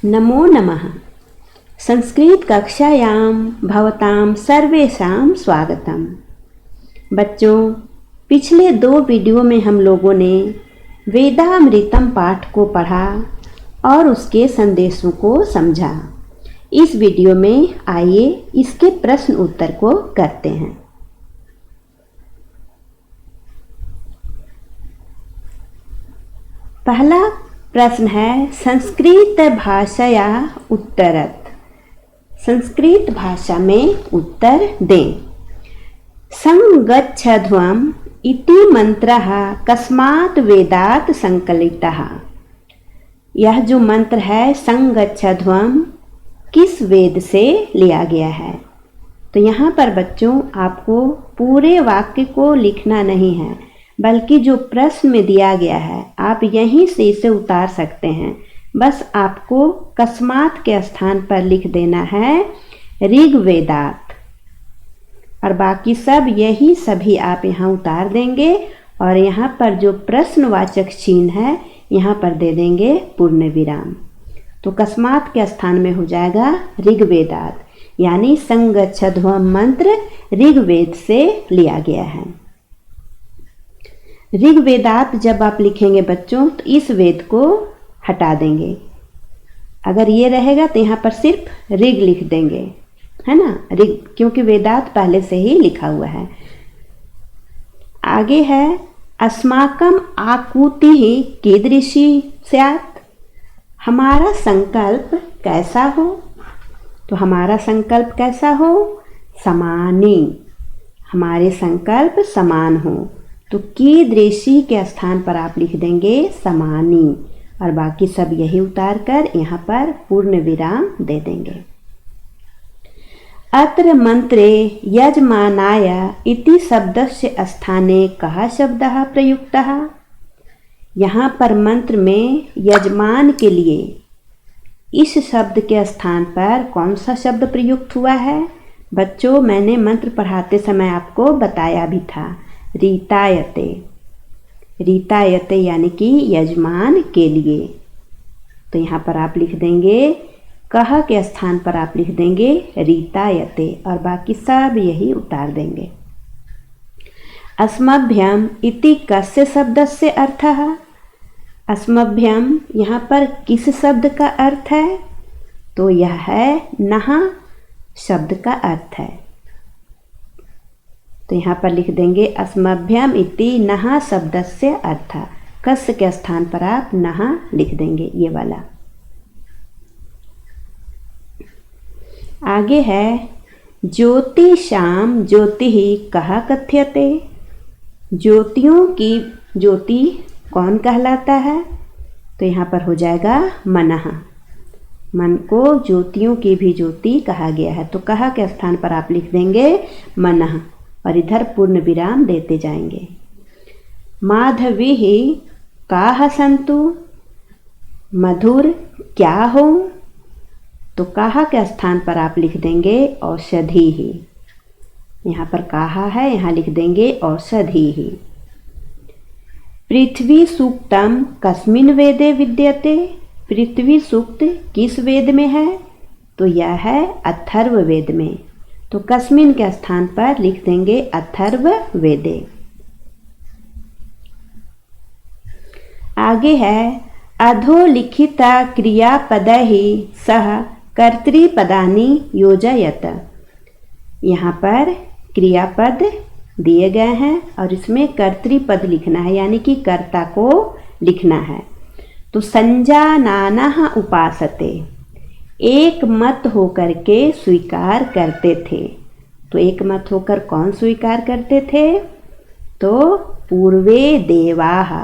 नमो नमः। संस्कृत कक्षायां भवतां सर्वेषां स्वागतम। बच्चों, पिछले 2 वीडियो में हम लोगों ने वेदामृतम पाठ को पढ़ा और उसके संदेशों को समझा। इस वीडियो में आइए इसके प्रश्न उत्तर को करते हैं। पहला प्रश्न है संस्कृत भाषया उत्तरत्। संस्कृत भाषा में उत्तर दें। संगच्छध्वम् इति मंत्रः कस्मात् वेदात् संकलितः। यह जो मंत्र है संगच्छध्वम् किस वेद से लिया गया है? तो यहाँ पर बच्चों आपको पूरे वाक्य को लिखना नहीं है, बल्कि जो प्रश्न में दिया गया है आप यहीं से इसे उतार सकते हैं। बस आपको कस्मात के स्थान पर लिख देना है ऋग्वेदात, और बाकी सब यही सभी आप यहाँ उतार देंगे और यहाँ पर जो प्रश्नवाचक चिन्ह है यहाँ पर दे देंगे पूर्ण विराम। तो कस्मात के स्थान में हो जाएगा ऋग्वेदात, यानी संगच्छध्वम् मंत्र ऋग्वेद से लिया गया है। ऋग्वेदात जब आप लिखेंगे बच्चों तो इस वेद को हटा देंगे। अगर ये रहेगा तो यहाँ पर सिर्फ ऋग लिख देंगे, है ना, ऋग, क्योंकि वेदात पहले से ही लिखा हुआ है। आगे है अस्माकम आकुतिः कीदृशी स्यात्। हमारा संकल्प कैसा हो? तो हमारा संकल्प कैसा हो? समानी। हमारे संकल्प समान हो। तो कीदृशी के स्थान पर आप लिख देंगे समानी, और बाकी सब यही उतार कर यहाँ पर पूर्ण विराम दे देंगे। अत्र मंत्रे यजमानाय इति शब्दस्य स्थाने कः शब्दः प्रयुक्तः। यहाँ पर मंत्र में यजमान के लिए इस शब्द के स्थान पर कौन सा शब्द प्रयुक्त हुआ है? बच्चों, मैंने मंत्र पढ़ाते समय आपको बताया भी था, रीतायते। रीतायते यानी कि यजमान के लिए। तो यहाँ पर आप लिख देंगे कह के स्थान पर आप लिख देंगे रीतायते, और बाकी सब यही उतार देंगे। अस्मभ्यम इति कस्य शब्दस्य अर्थः। अस्मभ्यम यहाँ पर किस शब्द का अर्थ है? तो यह है नः शब्द का अर्थ है। तो यहाँ पर लिख देंगे अस्मभ्यम इति नः शब्दस्य अर्थः। कस्य के स्थान पर आप नः लिख देंगे, ये वाला। आगे है ज्योतिषाम ज्योतिः कः कथ्यते। ज्योतियों की ज्योति कौन कहलाता है? तो यहाँ पर हो जाएगा मनः। मन को ज्योतियों की भी ज्योति कहा गया है। तो कह के स्थान पर आप लिख देंगे मनः, और इधर पूर्ण विराम देते जाएंगे। माधवीः काः सन्तु। मधुर क्या हो? तो काहा के स्थान पर आप लिख देंगे औषधीः। यहाँ पर काहा है, यहाँ लिख देंगे औषधीः। पृथ्वी सूक्तम कस्मिन् वेदे विद्यते। पृथ्वी सूक्त किस वेद में है? तो यह है अथर्व वेद में। तो कस्मिन् के स्थान पर लिख देंगे अथर्व वेदे। आगे है अधोलिखित क्रियापदैः सह कर्तृपदानि योजयत। यहाँ पर क्रियापद दिए गए हैं और इसमें कर्तृपद लिखना है, यानी कि कर्ता को लिखना है। तो संजानानः उपासते, एक मत होकर के स्वीकार करते थे। तो एक मत होकर कौन स्वीकार करते थे? तो पूर्वे देवाः,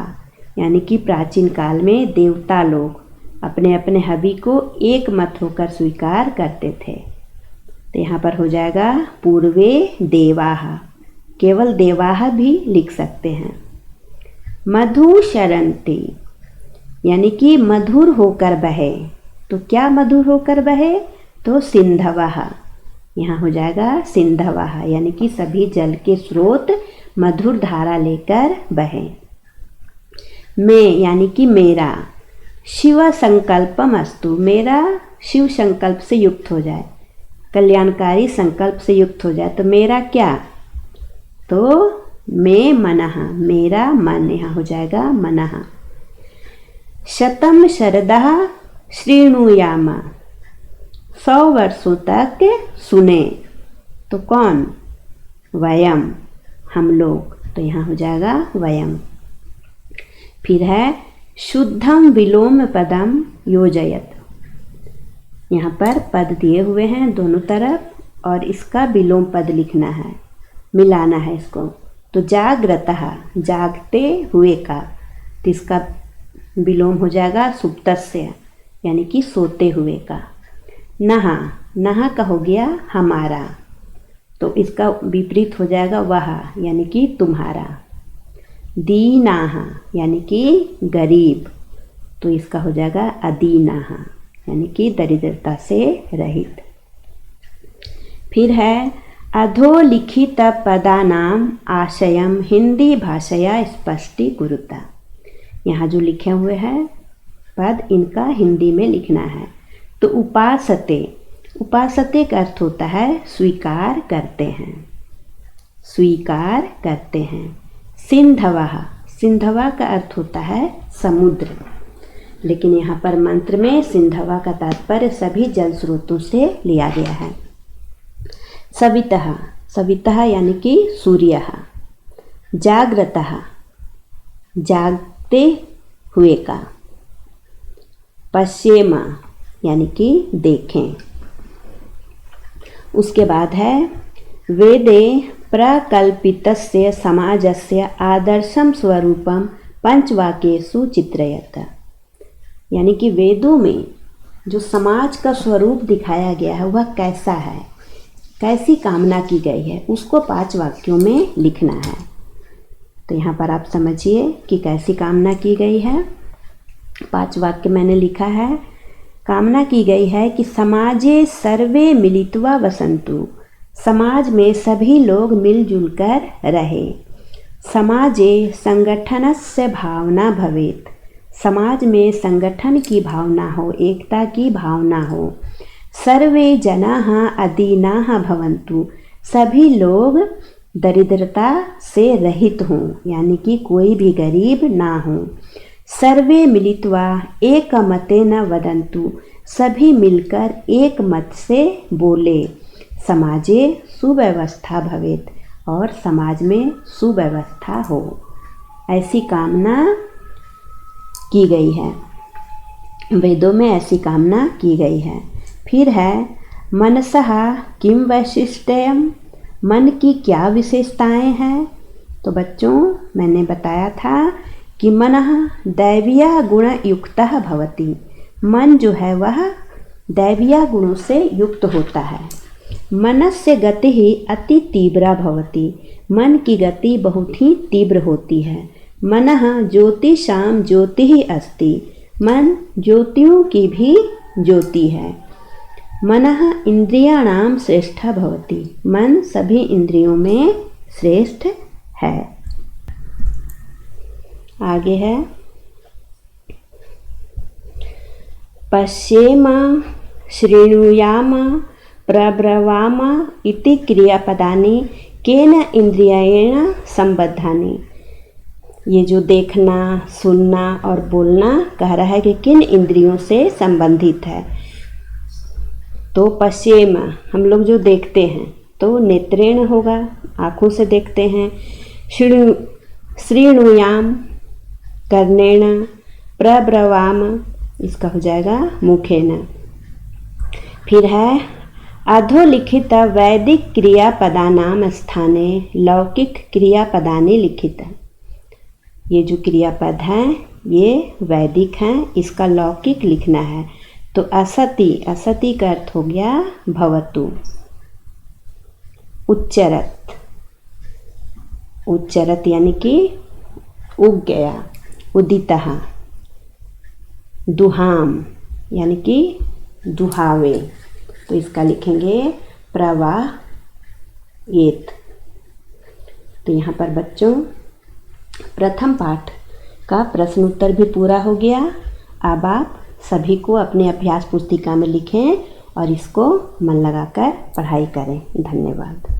यानी कि प्राचीन काल में देवता लोग अपने अपने हवि को एक मत होकर स्वीकार करते थे। तो यहाँ पर हो जाएगा पूर्वे देवाः, केवल देवाः भी लिख सकते हैं। मधुशरन्ति, यानी कि मधुर होकर बहे। तो क्या मधुर होकर बहे? तो सिंधवः, यहाँ हो जाएगा सिंधवः, यानी कि सभी जल के स्रोत मधुर धारा लेकर बहे। मैं यानी कि मेरा, शिव संकल्पम अस्तु, मेरा शिव संकल्प से युक्त हो जाए, कल्याणकारी संकल्प से युक्त हो जाए। तो मेरा क्या, तो मे मनः, मेरा मन यहाँ हो जाएगा मनः। शतम शरदः श्रीणुयाम, 100 वर्षों तक सुने। तो कौन, वयम, हम लोग। तो यहाँ हो जाएगा वयम। फिर है शुद्धम विलोम पदम योजयत, यहाँ पर पद दिए हुए हैं दोनों तरफ और इसका विलोम पद लिखना है, मिलाना है इसको। तो जागृतः, जागते हुए का, तो इसका विलोम हो जाएगा सुप्तस्य, यानी कि सोते हुए का। नहा, नहा का हो गया हमारा, तो इसका विपरीत हो जाएगा वह, यानी कि तुम्हारा। दीनाहा, यानी कि गरीब, तो इसका हो जाएगा अदीनाहा, यानी कि दरिद्रता से रहित। फिर है अधोलिखित पदानाम आशयम हिंदी भाषया स्पष्टीकुरुता, यहाँ जो लिखे हुए हैं पद इनका हिंदी में लिखना है। तो उपासते, उपासते का अर्थ होता है स्वीकार करते हैं, स्वीकार करते हैं। सिंधवा, सिंधवा का अर्थ होता है समुद्र, लेकिन यहाँ पर मंत्र में सिंधवा का तात्पर्य सभी जल स्रोतों से लिया गया है। सवितः, सवितः यानी कि सूर्यः। जाग्रतः, जागते हुए का। पश्येम, यानी कि देखें। उसके बाद है वेदे प्रकल्पितस्य समाजस्य आदर्शम स्वरूपम पंचवाक्येषु चित्रयत, यानी कि वेदों में जो समाज का स्वरूप दिखाया गया है वह कैसा है, कैसी कामना की गई है, उसको 5 वाक्यों में लिखना है। तो यहाँ पर आप समझिए कि कैसी कामना की गई है। 5 वाक्य मैंने लिखा है। कामना की गई है कि समाजे सर्वे मिलित्वा वसन्तु, समाज में सभी लोग मिलजुल कर रहे। समाजे संगठनस्य भावना भवेत्, समाज में संगठन की भावना हो, एकता की भावना हो। सर्वे जनाः अदीनाः भवन्तु, सभी लोग दरिद्रता से रहित हों, यानी कि कोई भी गरीब ना हो। सर्वे मिलित्वा एकमतेन वदन्तु, सभी मिलकर एक मत से बोले। समाजे सुव्यवस्था भवेत्, और समाज में सुव्यवस्था हो, ऐसी कामना की गई है। वेदों में ऐसी कामना की गई है। फिर है मनसः किम वैशिष्ट्यम, मन की क्या विशेषताएं हैं। तो बच्चों मैंने बताया था कि मनः दैवीय गुण युक्तः भवति, मन जो है वह दैवीय गुणों से युक्त होता है। मनस्य गति ही अति तीव्रा भवति, मन की गति बहुत ही तीव्र होती है। मनः ज्योतिषां ज्योतिः अस्ति, मन ज्योतियों की भी ज्योति है। मनः इंद्रियाणां श्रेष्ठा भवति, मन सभी इंद्रियों में श्रेष्ठ है। आगे है पश्येम शृणुयाम प्रब्रवाम इति क्रियापदानि केन इंद्रियेण संबद्धानि। ये जो देखना, सुनना और बोलना कह रहा है कि किन इंद्रियों से संबंधित है। तो पश्येम, हम लोग जो देखते हैं तो नेत्रेण होगा, आँखों से देखते हैं। श्रीणुयाम कर्णेन, प्रब्रवाम इसका हो जाएगा मुखेन। फिर है अधोलिखित वैदिक क्रियापदानां स्थाने लौकिक क्रियापदानि लिखित। ये जो क्रियापद हैं ये वैदिक हैं, इसका लौकिक लिखना है। तो असति, असति का अर्थ हो गया भवतु। उच्चरत, उच्चरत यानी कि उग गया। उदितः, दुहाम यानी कि दुहावे, तो इसका लिखेंगे प्रवाहेत। तो यहाँ पर बच्चों प्रथम पाठ का प्रश्न उत्तर भी पूरा हो गया। अब आप सभी को अपने अभ्यास पुस्तिका में लिखें और इसको मन लगाकर पढ़ाई करें। धन्यवाद।